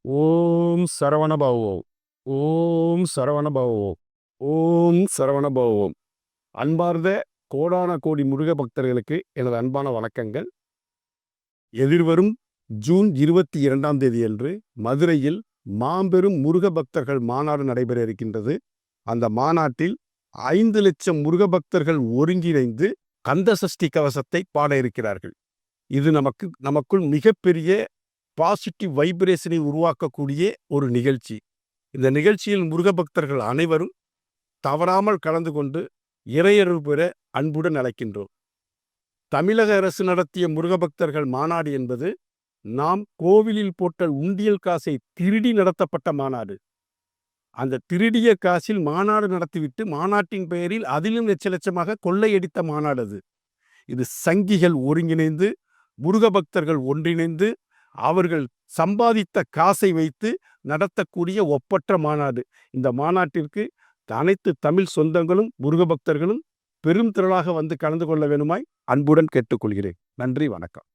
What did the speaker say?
ஓம் சரவணபவோ. ஓம் சரவணபவோ. ஓம் சரவணபவோ. அன்பார்ந்த கோடான கோடி முருக பக்தர்களுக்கு எனது அன்பான வணக்கங்கள். எதிர்வரும் ஜூன் 22ஆம் தேதி அன்று மதுரையில் மாபெரும் முருக பக்தர்கள் மாநாடு நடைபெற இருக்கின்றது. அந்த மாநாட்டில் 5 லட்சம் முருக பக்தர்கள் ஒருங்கிணைந்து கந்த சஷ்டி கவசத்தை பாட இருக்கிறார்கள். இது நமக்குள் மிகப்பெரிய பாசிட்டிவ் வைப்ரேஷனை உருவாக்கக்கூடிய ஒரு நிகழ்ச்சி. இந்த நிகழ்ச்சியில் முருக பக்தர்கள் அனைவரும் தவறாமல் கலந்து கொண்டு இறையருள் பெற அன்புடன் அழைக்கின்றோம். தமிழக அரசு நடத்திய முருக பக்தர்கள் மாநாடு என்பது நாம் கோவிலில் போட்ட உண்டியல் காசை திருடி நடத்தப்பட்ட மாநாடு. அந்த திருடிய காசில் மாநாடு நடத்திவிட்டு மாநாட்டின் பெயரில் அதிலும் லட்சமாக கொள்ளையடித்த மாநாடு அது. இது சங்கிகள் ஒருங்கிணைந்து முருக பக்தர்கள் ஒன்றிணைந்து அவர்கள் சம்பாதித்த காசை வைத்து நடத்தக்கூடிய ஒப்பற்ற மாநாடு. இந்த மாநாட்டிற்கு அனைத்து தமிழ் சொந்தங்களும் முருக பக்தர்களும் பெரும் திரளாக வந்து கலந்து கொள்ள வேணுமாய் அன்புடன் கேட்டுக்கொள்கிறேன். நன்றி, வணக்கம்.